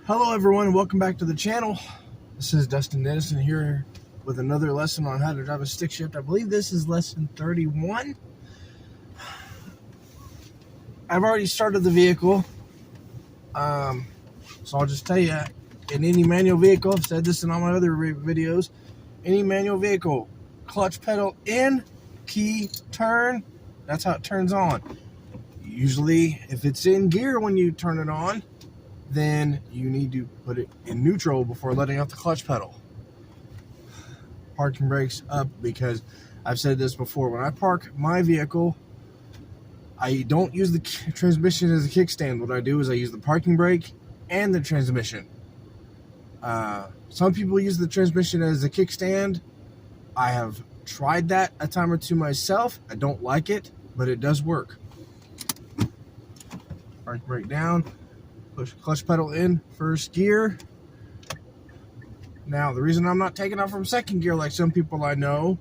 Hello everyone, welcome back to the channel. This is Dustin Dennison here with another lesson on how to drive a stick shift. I believe this is lesson 31. I've already started the vehicle, so I'll just tell you, in any manual vehicle, I've said this in all my other videos, any manual vehicle, clutch pedal in, key turn, that's how it turns on. Usually, if it's in gear when you turn it on, then you need to put it in neutral before letting off the clutch pedal. Parking brakes up, because I've said this before, when I park my vehicle, I don't use the transmission as a kickstand. What I do is I use the parking brake and the transmission. Some people use the transmission as a kickstand. I have tried that a time or two myself. I don't like it, but it does work. Parking brake down. Push clutch pedal in, first gear. Now, the reason I'm not taking off from second gear like some people I know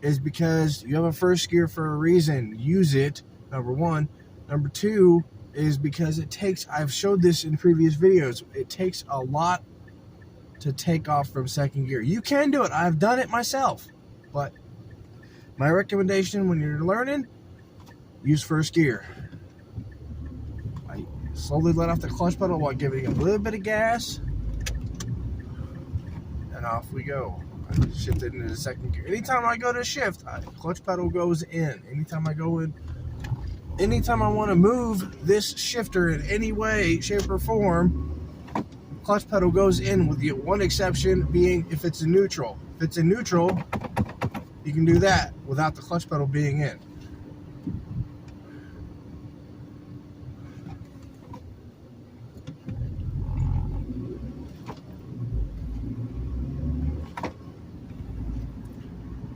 is because you have a first gear for a reason. Use it, number one. Number two is because it takes, I've showed this in previous videos, it takes a lot to take off from second gear. You can do it. I've done it myself. But my recommendation when you're learning, use first gear. Slowly let off the clutch pedal while giving it a little bit of gas, and off we go. I shift it into the second gear. Anytime I go to shift, clutch pedal goes in. Anytime I go in, anytime I want to move this shifter in any way, shape, or form, clutch pedal goes in, with the one exception being if it's in neutral. If it's in neutral, you can do that without the clutch pedal being in.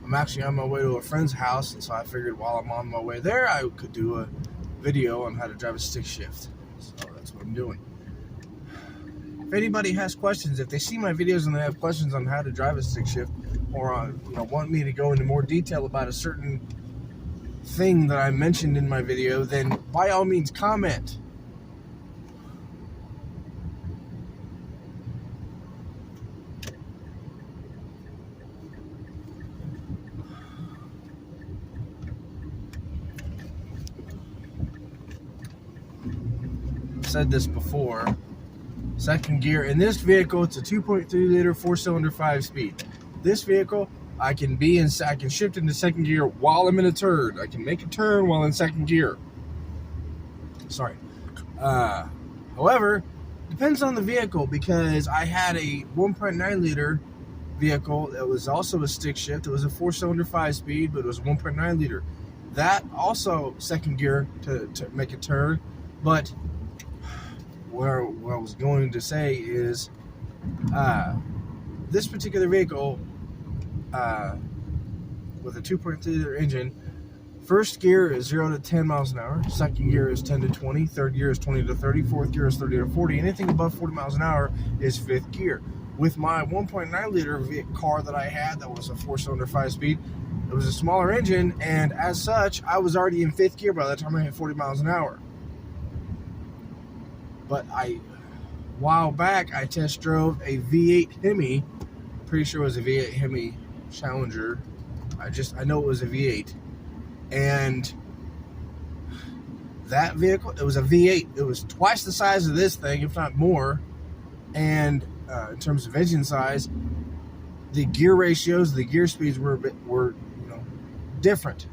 I'm actually on my way to a friend's house, and so I figured while I'm on my way there, I could do a video on how to drive a stick shift. So that's what I'm doing. If anybody has questions, if they see my videos and they have questions on how to drive a stick shift, or want me to go into more detail about a certain thing that I mentioned in my video, then by all means comment. Said this before, second gear in this vehicle, it's a 2.3 liter 4-cylinder 5-speed. This vehicle, I can shift into second gear while I'm in a turn. I can make a turn while in second gear. Sorry. However, depends on the vehicle, because I had a 1.9 liter vehicle that was also a stick shift. It was a 4-cylinder 5-speed, but it was 1.9 liter. That also second gear to make a turn, but what I was going to say is, this particular vehicle, with a 2.3 liter engine, first gear is 0 to 10 miles an hour, second gear is 10 to 20, third gear is 20 to 30, fourth gear is 30 to 40. Anything above 40 miles an hour is fifth gear. With my 1.9 liter car that I had, that was a 4-cylinder 5-speed, it was a smaller engine, and as such, I was already in fifth gear by the time I hit 40 miles an hour. But a while back, I test drove a V8 Hemi. Pretty sure it was a V8 Hemi Challenger. I know it was a V8. And that vehicle, it was a V8. It was twice the size of this thing, if not more. And in terms of engine size, the gear ratios, the gear speeds were different.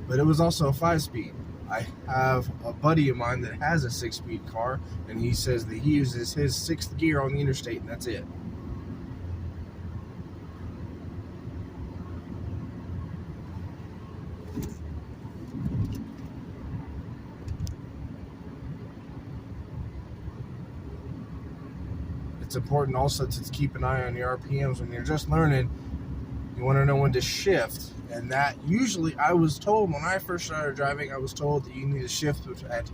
But it was also a 5-speed. I have a buddy of mine that has a 6-speed car, and he says that he uses his 6th gear on the interstate, and that's it. It's important also to keep an eye on your RPMs when you're just learning. You want to know when to shift. And that usually, I was told when I first started driving, I was told that you need to shift at,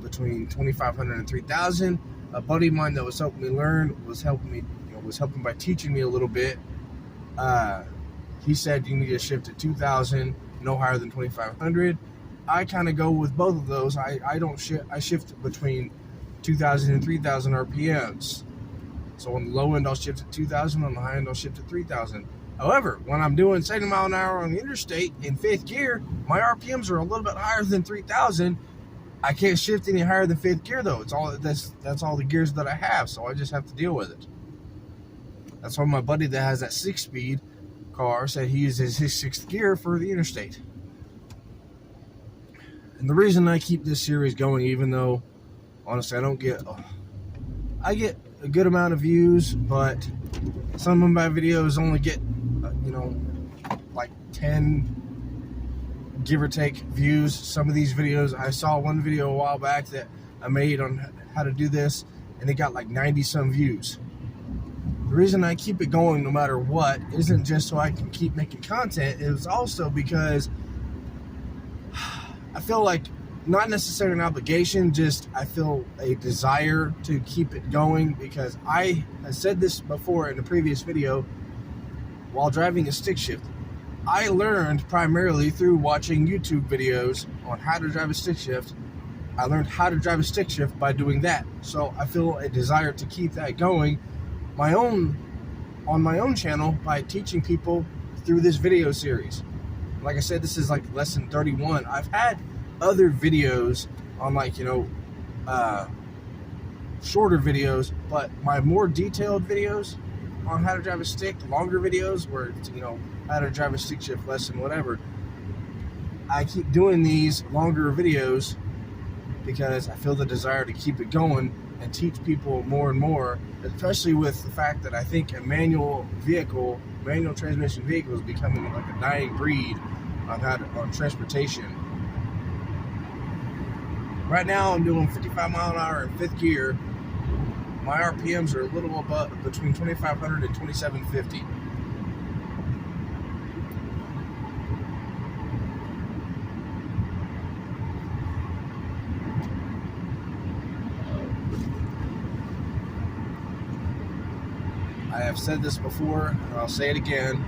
between 2,500 and 3,000. A buddy of mine that was helping me learn was helping by teaching me a little bit. He said you need to shift at 2,000, no higher than 2,500. I kind of go with both of those. I don't shift. I shift between 2,000 and 3,000 RPMs. So on the low end, I'll shift at 2,000. On the high end, I'll shift at 3,000. However, when I'm doing 70 mile an hour on the interstate in 5th gear, my RPMs are a little bit higher than 3,000. I can't shift any higher than 5th gear though. That's all the gears that I have, so I just have to deal with it. That's why my buddy that has that 6-speed car said he uses his 6th gear for the interstate. And the reason I keep this series going, even though honestly I get a good amount of views, but some of my videos only get like 10 give or take views. Some of these videos, I saw one video a while back that I made on how to do this, and it got like 90 some views. The reason I keep it going no matter what isn't just so I can keep making content. It was also because I feel like, not necessarily an obligation, just I feel a desire to keep it going, because I said this before in a previous video. While driving a stick shift, I learned primarily through watching YouTube videos on how to drive a stick shift. I learned how to drive a stick shift by doing that. So I feel a desire to keep that going on my own channel by teaching people through this video series. Like I said, this is like lesson 31. I've had other videos on shorter videos, but my more detailed videos on how to drive a stick, longer videos where it's, how to drive a stick shift lesson, whatever. I keep doing these longer videos because I feel the desire to keep it going and teach people more and more, especially with the fact that I think a manual transmission vehicle is becoming like a dying breed on transportation. Right now I'm doing 55 mile an hour in 5th gear. My RPMs are a little above, between 2,500 and 2,750. I have said this before, and I'll say it again.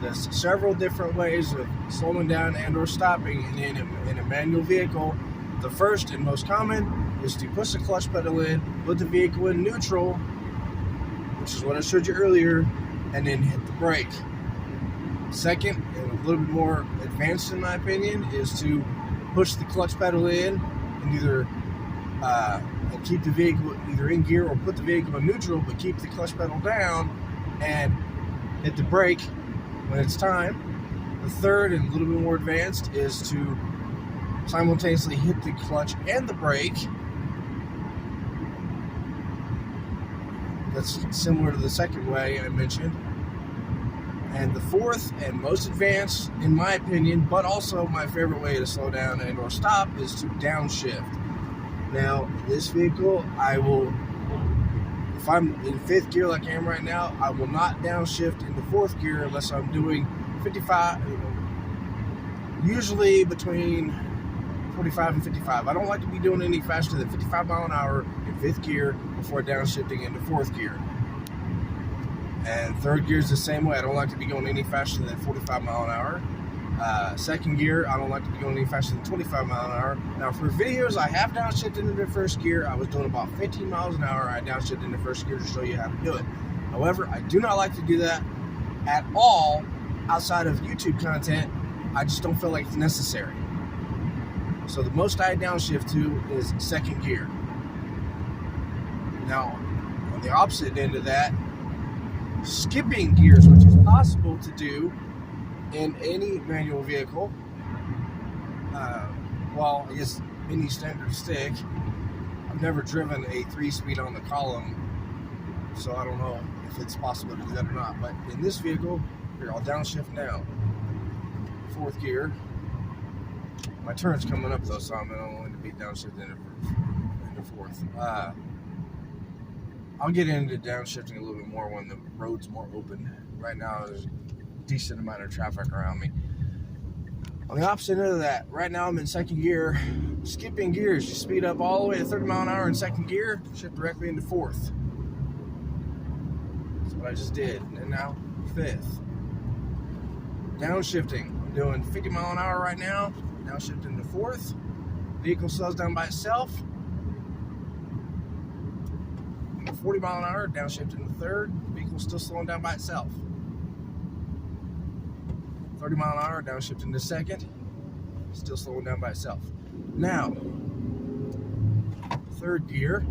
There's several different ways of slowing down and or stopping in a manual vehicle. The first and most common is to push the clutch pedal in, put the vehicle in neutral, which is what I showed you earlier, and then hit the brake. Second, and a little bit more advanced in my opinion, is to push the clutch pedal in and either and keep the vehicle either in gear or put the vehicle in neutral, but keep the clutch pedal down and hit the brake when it's time. The third and a little bit more advanced is to simultaneously hit the clutch and the brake. That's similar to the second way I mentioned. And the fourth and most advanced, in my opinion, but also my favorite way to slow down and or stop, is to downshift. Now, in this vehicle, if I'm in 5th gear like I am right now, I will not downshift into 4th gear unless I'm doing 55, usually between 45 and 55. I don't like to be doing any faster than 55 mile an hour in 5th gear before downshifting into 4th gear. And 3rd gear is the same way. I don't like to be going any faster than 45 mile an hour. 2nd gear, I don't like to be going any faster than 25 mile an hour. Now, for videos, I have downshifted into 1st gear. I was doing about 15 miles an hour. I downshifted into 1st gear to show you how to do it. However, I do not like to do that at all outside of YouTube content. I just don't feel like it's necessary. So the most I downshift to is 2nd gear. Now, on the opposite end of that, skipping gears, which is possible to do in any manual vehicle. Well, I guess any standard stick. I've never driven a 3-speed on the column, so I don't know if it's possible to do that or not. But in this vehicle, here, I'll downshift now. 4th gear. My turn's coming up though, so I'm going to be downshifting into 4th. I'll get into downshifting a little bit more when the road's more open. Right now, there's a decent amount of traffic around me. On the opposite end of that, right now I'm in 2nd gear. Skipping gears, you speed up all the way to 30 mile an hour in 2nd gear, shift directly into 4th. That's what I just did. And now 5th. Downshifting. I'm doing 50 mile an hour right now. downshifting to fourth. Vehicle slows down by itself. 40 mile an hour, downshifting to third. Vehicle still slowing down by itself. 30 mile an hour, downshifting to second. Still slowing down by itself. Now, third gear.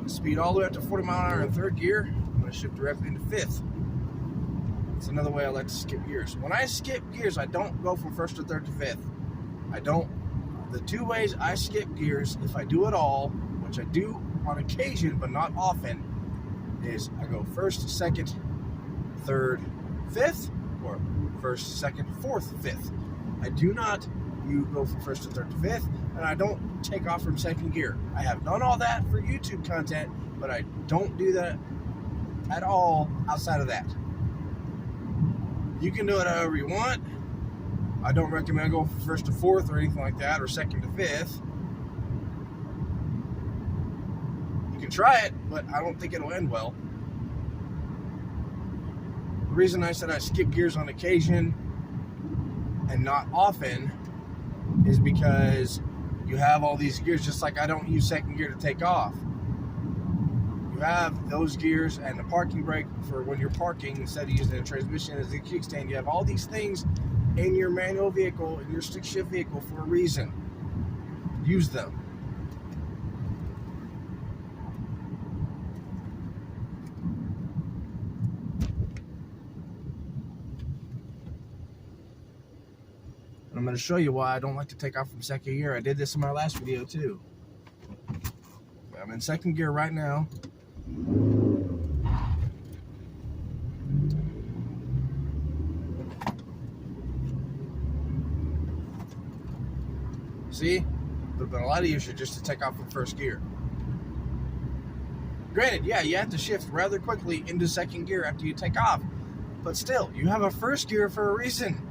Speed all the way up to 40 mile an hour in third gear. I'm going to shift directly into fifth. It's another way I like to skip gears. When I skip gears, I don't go from first to third to fifth. I don't. The two ways I skip gears, if I do it all, which I do on occasion but not often, is I go first, second, third, fifth, or first, second, fourth, fifth. I do not go from first to third to fifth, and I don't take off from second gear. I have done all that for YouTube content, but I don't do that at all outside of that. You can do it however you want. I don't recommend going from first to fourth or anything like that, or second to fifth. You can try it, but I don't think it'll end well. The reason I said I skip gears on occasion and not often is because you have all these gears, just like I don't use second gear to take off. You have those gears and the parking brake for when you're parking instead of using a transmission as a kickstand. You have all these things in your manual vehicle, in your stick shift vehicle, for a reason. Use them. And I'm going to show you why I don't like to take off from second gear. I did this in my last video too. I'm in second gear right now. See? It would have been a lot easier just to take off from first gear. Granted, yeah, you have to shift rather quickly into second gear after you take off. But still, you have a first gear for a reason.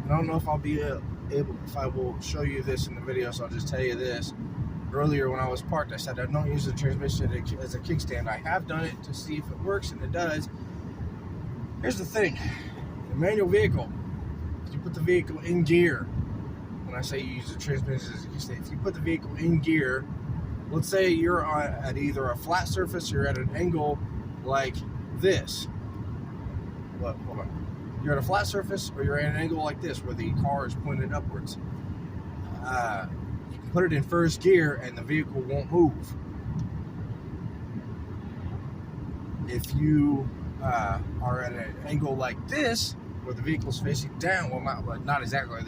I don't know if I'll be if I will show you this in the video, so I'll just tell you this. Earlier when I was parked, I said I don't use the transmission as a kickstand. I have done it to see if it works, and it does. Here's the thing. The manual vehicle, if you put the vehicle in gear, when I say you use the transmission as a kickstand, if you put the vehicle in gear, let's say you're at either a flat surface or at an angle like this. Look, hold on. You're at a flat surface or you're at an angle like this where the car is pointed upwards. You can put it in first gear and the vehicle won't move. If you are at an angle like this where the vehicle's facing down, well, not exactly,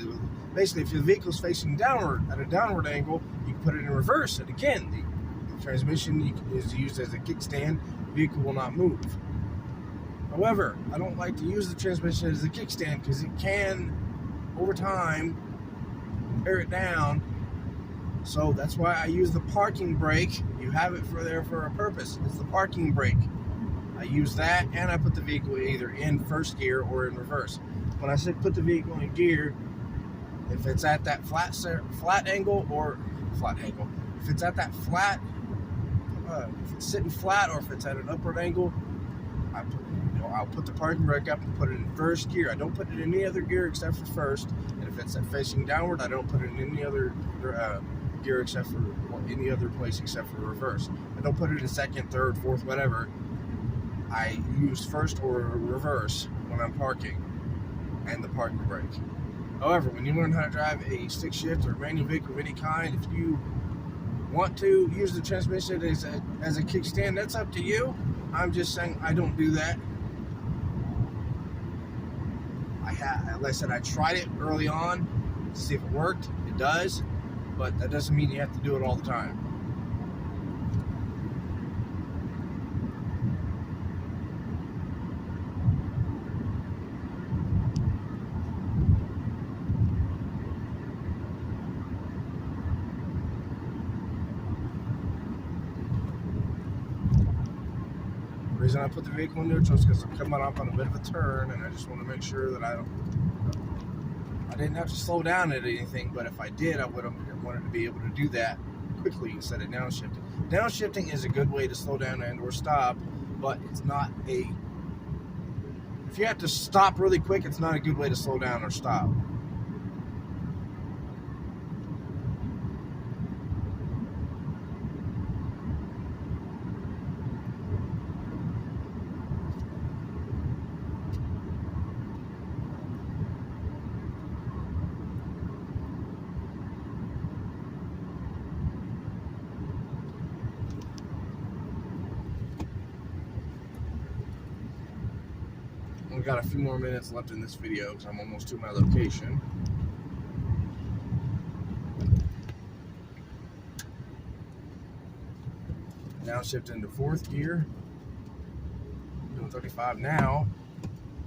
basically if your vehicle's facing downward at a downward angle, you can put it in reverse, and again the transmission is used as a kickstand. The vehicle will not move. However, I don't like to use the transmission as a kickstand because it can, over time, tear it down. So that's why I use the parking brake. You have it there for a purpose. It's the parking brake. I use that, and I put the vehicle either in first gear or in reverse. When I say put the vehicle in gear, if it's at that flat angle, if it's at that flat, if it's sitting flat, or if it's at an upward angle, I'll put the parking brake up and put it in first gear. I don't put it in any other gear except for first. And if it's facing downward, I don't put it in any other gear except for any other place except for reverse. I don't put it in second, third, fourth, whatever. I use first or reverse when I'm parking, and the parking brake. However, when you learn how to drive a stick shift or manual vehicle of any kind, if you want to use the transmission as a kickstand, that's up to you. I'm just saying I don't do that. Like I said, I tried it early on to see if it worked. It does, but that doesn't mean you have to do it all the time. The reason I put the vehicle in neutral is because I'm coming up on a bit of a turn, and I just want to make sure that I didn't have to slow down at anything, but if I did, I would have wanted to be able to do that quickly instead of downshifting. Downshifting is a good way to slow down and or stop, but it's not a If you have to stop really quick, it's not a good way to slow down or stop. We've got a few more minutes left in this video because I'm almost to my location. Now shift into fourth gear. Doing 35 now.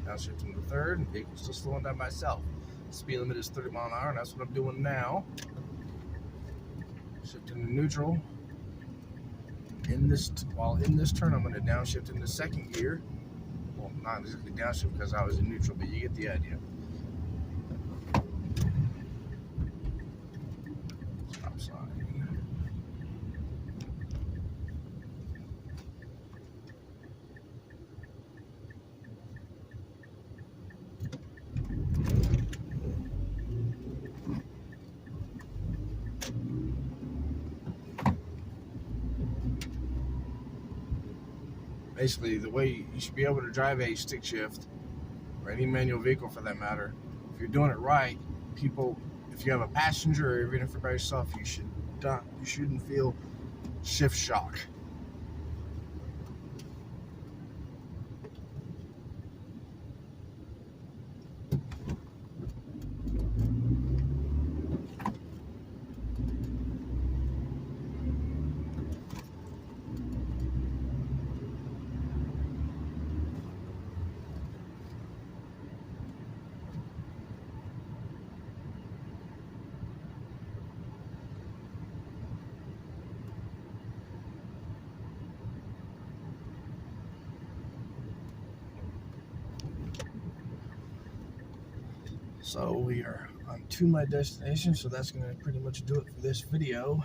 Now shift into third. The vehicle's still slowing down by itself. Speed limit is 30 miles an hour, and that's what I'm doing now. Shift into neutral. While in this turn, I'm going to downshift into second gear. Well, not exactly downshift because I was in neutral, but you get the idea. Stop sign. Basically, the way you should be able to drive a stick shift, or any manual vehicle for that matter, if you're doing it right, people, if you have a passenger or even if you're by yourself, you shouldn't feel shift shock. So we are on to my destination, so that's going to pretty much do it for this video.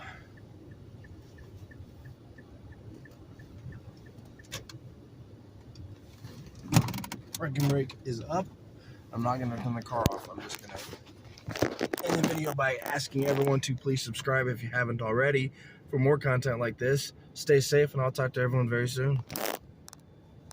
Parking brake is up. I'm not going to turn the car off. I'm just going to end the video by asking everyone to please subscribe if you haven't already for more content like this. Stay safe, and I'll talk to everyone very soon.